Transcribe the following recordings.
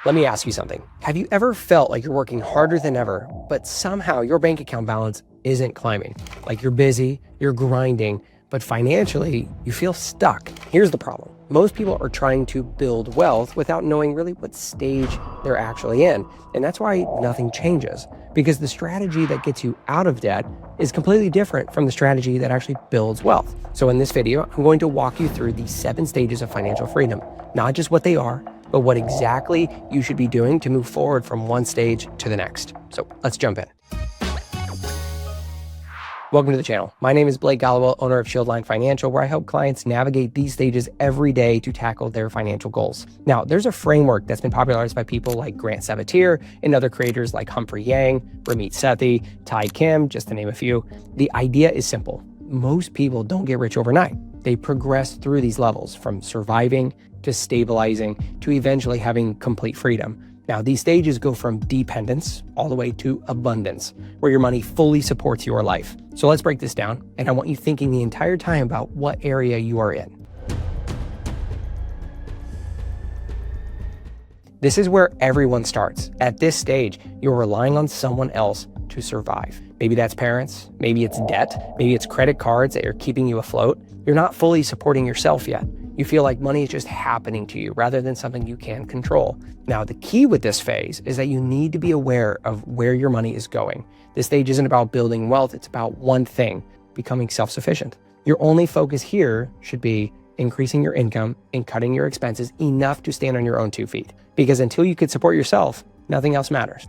Let me ask you something. Have you ever felt like you're working harder than ever, but somehow your bank account balance isn't climbing? Like you're busy, you're grinding, but financially you feel stuck. Here's the problem. Most people are trying to build wealth without knowing really what stage they're actually in. And that's why nothing changes, because the strategy that gets you out of debt is completely different from the strategy that actually builds wealth. So in this video, I'm going to walk you through the 7 stages of financial freedom, not just what they are, but what exactly you should be doing to move forward from one stage to the next. So let's jump in. Welcome to the channel. My name is Blake Gallowell, owner of Shieldline Financial, where I help clients navigate these stages every day to tackle their financial goals. Now, there's a framework that's been popularized by people like Grant Sabatier and other creators like Humphrey Yang, Ramit Sethi, Tai Kim, just to name a few. The idea is simple. Most people don't get rich overnight. They progress through these levels from surviving to stabilizing to eventually having complete freedom. Now, these stages go from dependence all the way to abundance, where your money fully supports your life. So let's break this down, and I want you thinking the entire time about what area you are in. This is where everyone starts. At this stage, you're relying on someone else to survive. Maybe that's parents, maybe it's debt, maybe it's credit cards that are keeping you afloat. You're not fully supporting yourself yet. You feel like money is just happening to you rather than something you can control. Now, the key with this phase is that you need to be aware of where your money is going. This stage isn't about building wealth, it's about one thing: becoming self-sufficient. Your only focus here should be increasing your income and cutting your expenses enough to stand on your own 2 feet. Because until you can support yourself, nothing else matters.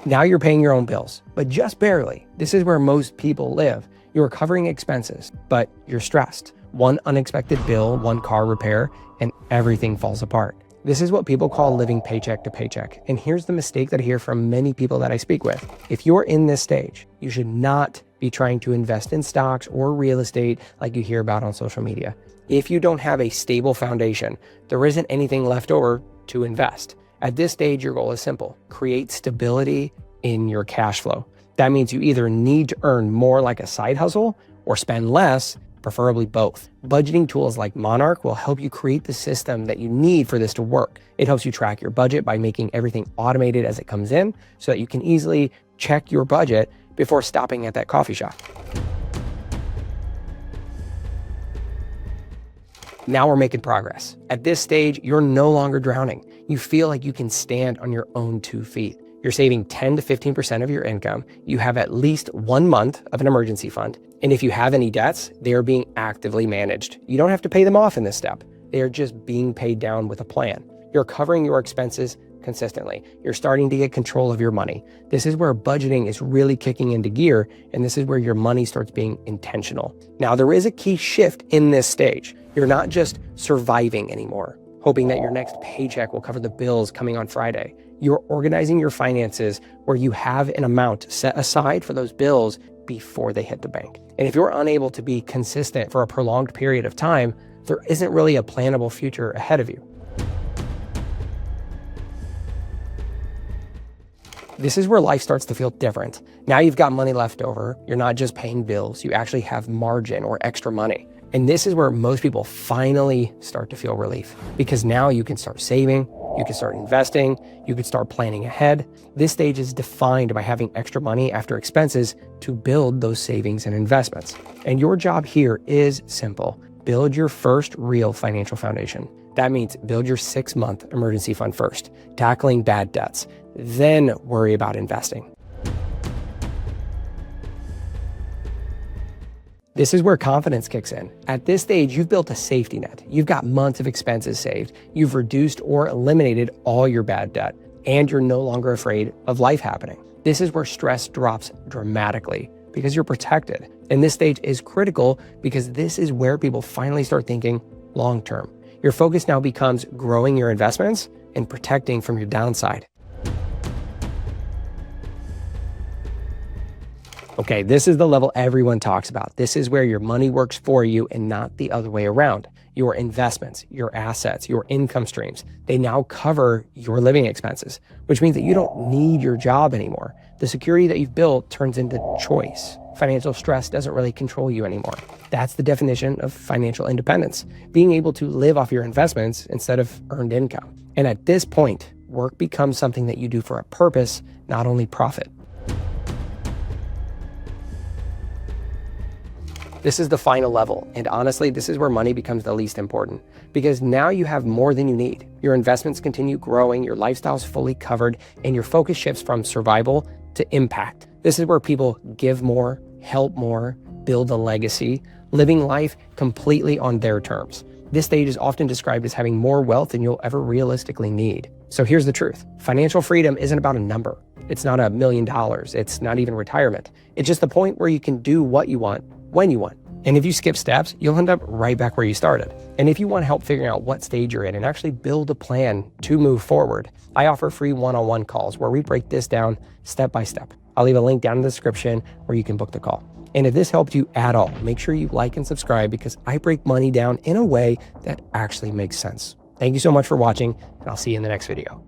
Now you're paying your own bills, but just barely. This is where most people live. You're covering expenses, but you're stressed. One unexpected bill, one car repair, and everything falls apart. This is what people call living paycheck to paycheck. And here's the mistake that I hear from many people that I speak with. If you're in this stage, you should not be trying to invest in stocks or real estate like you hear about on social media. If you don't have a stable foundation, there isn't anything left over to invest. At this stage, your goal is simple: create stability in your cash flow. That means you either need to earn more like a side hustle or spend less, preferably both. Budgeting tools like Monarch will help you create the system that you need for this to work. It helps you track your budget by making everything automated as it comes in so that you can easily check your budget before stopping at that coffee shop. Now we're making progress. At this stage, you're no longer drowning. You feel like you can stand on your own 2 feet. You're saving 10 to 15% of your income. You have at least 1 month of an emergency fund. And if you have any debts, they are being actively managed. You don't have to pay them off in this step. They are just being paid down with a plan. You're covering your expenses consistently. You're starting to get control of your money. This is where budgeting is really kicking into gear, and this is where your money starts being intentional. Now, there is a key shift in this stage. You're not just surviving anymore, hoping that your next paycheck will cover the bills coming on Friday. You're organizing your finances where you have an amount set aside for those bills before they hit the bank. And if you're unable to be consistent for a prolonged period of time, there isn't really a plannable future ahead of you. This is where life starts to feel different. Now you've got money left over. You're not just paying bills. You actually have margin or extra money. And this is where most people finally start to feel relief, because now you can start saving, you can start investing, you can start planning ahead. This stage is defined by having extra money after expenses to build those savings and investments. And your job here is simple: build your first real financial foundation. That means build your 6-month emergency fund first, tackling bad debts, then worry about investing. This is where confidence kicks in. At this stage, you've built a safety net. You've got months of expenses saved. You've reduced or eliminated all your bad debt, and you're no longer afraid of life happening. This is where stress drops dramatically because you're protected. And this stage is critical because this is where people finally start thinking long-term. Your focus now becomes growing your investments and protecting from your downside. Okay, this is the level everyone talks about. This is where your money works for you and not the other way around. Your investments, your assets, your income streams, they now cover your living expenses, which means that you don't need your job anymore. The security that you've built turns into choice. Financial stress doesn't really control you anymore. That's the definition of financial independence, being able to live off your investments instead of earned income. And at this point, work becomes something that you do for a purpose, not only profit. This is the final level, and honestly, this is where money becomes the least important, because now you have more than you need. Your investments continue growing, your lifestyle's fully covered, and your focus shifts from survival to impact. This is where people give more, help more, build a legacy, living life completely on their terms. This stage is often described as having more wealth than you'll ever realistically need. So here's the truth. Financial freedom isn't about a number. It's not $1 million. It's not even retirement. It's just the point where you can do what you want, when you want. And if you skip steps, you'll end up right back where you started. And if you want help figuring out what stage you're in and actually build a plan to move forward, I offer free one-on-one calls where we break this down step by step. I'll leave a link down in the description where you can book the call. And if this helped you at all, make sure you like and subscribe, because I break money down in a way that actually makes sense. Thank you so much for watching, and I'll see you in the next video.